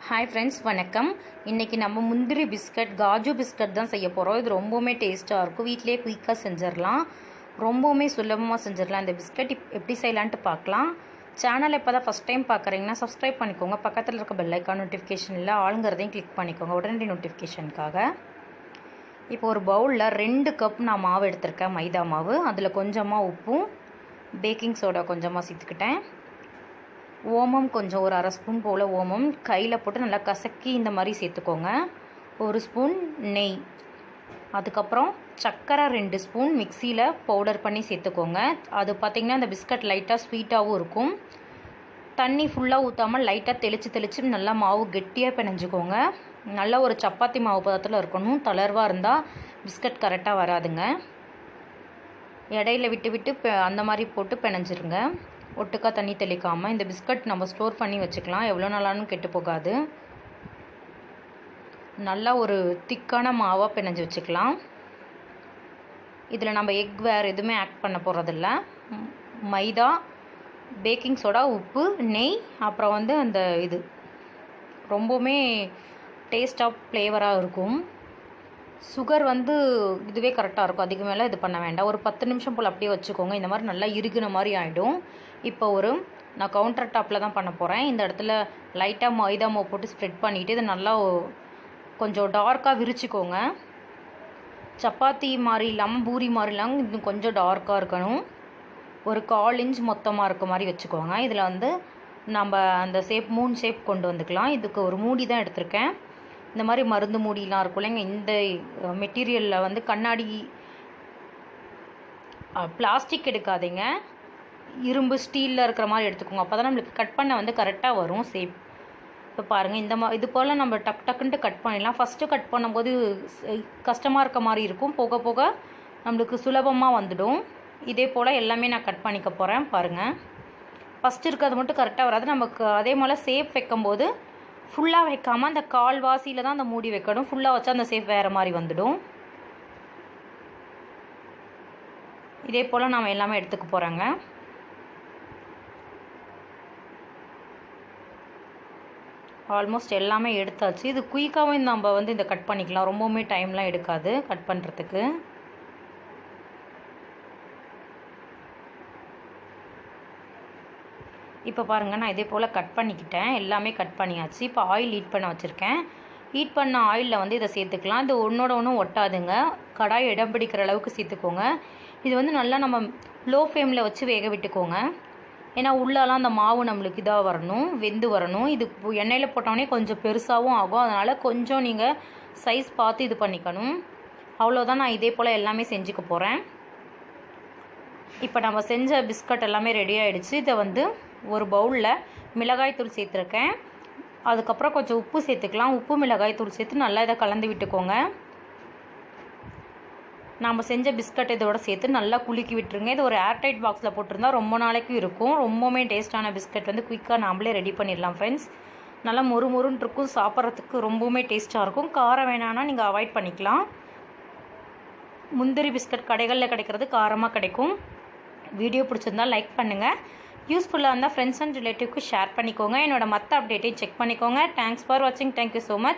Hi friends Vanakkam इनकी நம்ம முந்திரி பிஸ்கட் காஜு பிஸ்கட் தான் செய்ய போறோம். இது ரொம்பவே டேஸ்டா இருக்கும். வீட்லயே குயிக்கா செஞ்சிரலாம். ரொம்பவே சுலபமா செஞ்சிரலாம். இந்த பிஸ்கட் எப்படி செய்யலாம்னு பார்க்கலாம். சேனலை இப்போதான் ஃபர்ஸ்ட் டைம் பார்க்குறீங்கன்னா சப்ஸ்கிரைப் பண்ணிக்கோங்க. பக்கத்தில் இருக்க பெல் ஐகான் நோட்டிஃபிகேஷனில் ஆளுங்கிறதையும் கிளிக் பண்ணிக்கோங்க உடனடி நோட்டிஃபிகேஷனுக்காக. இப்போ ஒரு பவுலில் 2 கப் நான் மாவு எடுத்திருக்கேன், மைதா மாவு. அதில் கொஞ்சமாக உப்பும் பேக்கிங் சோடா கொஞ்சமாக சேர்த்துக்கிட்டேன். ஓமம் கொஞ்சம் ஒரு 1/2 ஸ்பூன் போல் ஓமம் கையில் போட்டு நல்லா கசக்கி இந்த மாதிரி சேர்த்துக்கோங்க. 1 ஸ்பூன் நெய், அதுக்கப்புறம் சர்க்கரை 2 ஸ்பூன் மிக்சியில் பவுடர் பண்ணி சேர்த்துக்கோங்க. அது பார்த்திங்கன்னா அந்த பிஸ்கட் லைட்டாக ஸ்வீட்டாகவும் இருக்கும். தண்ணி ஃபுல்லாக ஊற்றாமல் லைட்டாக தெளித்து நல்லா மாவு கெட்டியாக பிணைஞ்சிக்கோங்க. நல்லா ஒரு சப்பாத்தி மாவு பதத்தில் இருக்கணும். தளர்வாக இருந்தால் பிஸ்கட் கரெக்டாக வராதுங்க. இடையில விட்டு அந்த மாதிரி போட்டு பிணைஞ்சிருங்க. ஒட்டுக்கா தண்ணி தெளிக்காமல். இந்த பிஸ்கட் நம்ம ஸ்டோர் பண்ணி வச்சுக்கலாம், எவ்வளோ நாளாலும் கெட்டு போகாது. நல்லா ஒரு திக்கான மாவாக பிணைஞ்சி வச்சுக்கலாம். இதில் நம்ம எக் வேறு எதுவுமே ஆட் பண்ண போகிறதில்ல. மைதா, பேக்கிங் சோடா, உப்பு, நெய், அப்புறம் அந்த இது ரொம்பவுமே டேஸ்டாக ஃப்ளேவராக இருக்கும். சுகர் இதுவே கரெக்டாக இருக்கும். அதுக்கு மேலே இது பண்ண வேண்டாம். ஒரு 10 நிமிஷம் போல் அப்படியே வச்சுக்கோங்க. இந்த மாதிரி நல்லா இறுகுன மாதிரி ஆகிடும். இப்போ நான் கவுண்டர் டாப்பில் தான் பண்ண போகிறேன். இந்த இடத்துல லைட்டாக மைதா மாவு போட்டு ஸ்ப்ரெட் பண்ணிவிட்டு இதை நல்லா கொஞ்சம் டார்க்காக விரிச்சிக்கோங்க. சப்பாத்தி மாதிரி இல்லாமல் பூரி மாதிரி இல்லாமல் இன்னும் கொஞ்சம் டார்க்காக இருக்கணும். ஒரு 1/4 இன்ச் மொத்தமாக இருக்க மாதிரி வச்சுக்கோங்க. இதில் நம்ம அந்த மூன் ஷேப் கொண்டு வந்துக்கலாம். இதுக்கு ஒரு மூடி தான் எடுத்திருக்கேன். இந்த மாதிரி மருந்து மூடிலாம் இருக்கும் இல்லைங்க, இந்த மெட்டீரியலில் கண்ணாடி, பிளாஸ்டிக் எடுக்காதீங்க, இரும்பு ஸ்டீலில் இருக்கிற மாதிரி எடுத்துக்கோங்க. அப்போ தான் நம்மளுக்கு கட் பண்ண கரெக்டாக வரும் ஷேப். இப்போ பாருங்கள், இது போல் நம்ம டக்குன்ட்டு கட் பண்ணிடலாம். ஃபஸ்ட்டு கட் பண்ணும்போது கஷ்டமாக இருக்க மாதிரி இருக்கும். போக போக நம்மளுக்கு சுலபமாக வந்துடும். இதே போல் எல்லாமே நான் கட் பண்ணிக்க போகிறேன். பாருங்கள், ஃபஸ்ட்டு இருக்கிறது மட்டும் கரெக்டாக வராது. நமக்கு அதே போல் ஷேப் வைக்கும்போது ஃபுல்லாக வைக்காமல் அந்த கால்வாசியில் தான் அந்த மூடி வைக்கணும். ஃபுல்லாக வச்சா அந்த ஷேப் வேறு மாதிரி வந்துடும். இதே போல் நாம் எல்லாமே எடுத்துக்க போகிறோங்க. ஆல்மோஸ்ட் எல்லாமே எடுத்தாச்சு. இது குயிக்காகவும் நம்ம இந்த கட் பண்ணிக்கலாம். ரொம்பவுமே டைம்லாம் எடுக்காது கட் பண்ணுறதுக்கு. இப்போ பாருங்கள், நான் இதே போல் கட் பண்ணிக்கிட்டேன். எல்லாமே கட் பண்ணியாச்சு. இப்போ ஆயில் ஹீட் பண்ண வச்சுருக்கேன். ஹீட் பண்ண ஆயிலில் இதை சேர்த்துக்கலாம். இது ஒன்றோட ஒன்றும் ஒட்டாதுங்க. கடாய் இடம் பிடிக்கிற அளவுக்கு சேர்த்துக்கோங்க. இது நல்லா நம்ம லோ ஃப்ளேமில் வச்சு வேக விட்டுக்கோங்க. ஏன்னா உள்ளெல்லாம் அந்த மாவு நம்மளுக்கு இதாக வரணும், வெந்து வரணும். இது எண்ணெயில் போட்டோன்னே கொஞ்சம் பெருசாகவும் ஆகும். அதனால் கொஞ்சம் நீங்கள் சைஸ் பார்த்து இது பண்ணிக்கணும். அவ்வளோதான். நான் இதே போல் எல்லாமே செஞ்சுக்க போகிறேன். இப்போ நம்ம செஞ்ச பிஸ்கட் எல்லாமே ரெடி ஆகிடுச்சு. இதை ஒரு பவுலில் மிளகாய் தூள் சேர்த்துருக்கேன். அதுக்கப்புறம் கொஞ்சம் உப்பு சேர்த்துக்கலாம். உப்பு மிளகாய் தூள் சேர்த்து நல்லா இதை கலந்து விட்டுக்கோங்க. நாம் செஞ்ச பிஸ்கட் இதோட சேர்த்து நல்லா குலுக்கி விட்டுருங்க. இது ஒரு ஏர்டைட் பாக்ஸில் போட்டிருந்தா ரொம்ப நாளைக்கு இருக்கும். ரொம்பவுமே டேஸ்ட்டான பிஸ்கட் குயிக்காக நாமளே ரெடி பண்ணிடலாம் ஃப்ரெண்ட்ஸ். நல்லா மொறுன்னு இருக்கும். சாப்பிட்றதுக்கு ரொம்பவுமே டேஸ்ட்டாக இருக்கும். காரம் வேணான்னா நீங்கள் அவாய்ட் பண்ணிக்கலாம். முந்திரி பிஸ்கட் கடைகளில் கிடைக்கிறது காரமாக கிடைக்கும். வீடியோ பிடிச்சிருந்தால் லைக் பண்ணுங்கள். யூஸ்ஃபுல்லாக இருந்தால் ஃப்ரெண்ட்ஸ் அண்ட் ரிலேட்டிவ்க்கு ஷேர் பண்ணிக்கோங்க. என்னோட மற்ற அப்டேட்டையும் செக் பண்ணிக்கோங்க. தேங்க்ஸ் ஃபார் வாட்சிங். Thank you so much.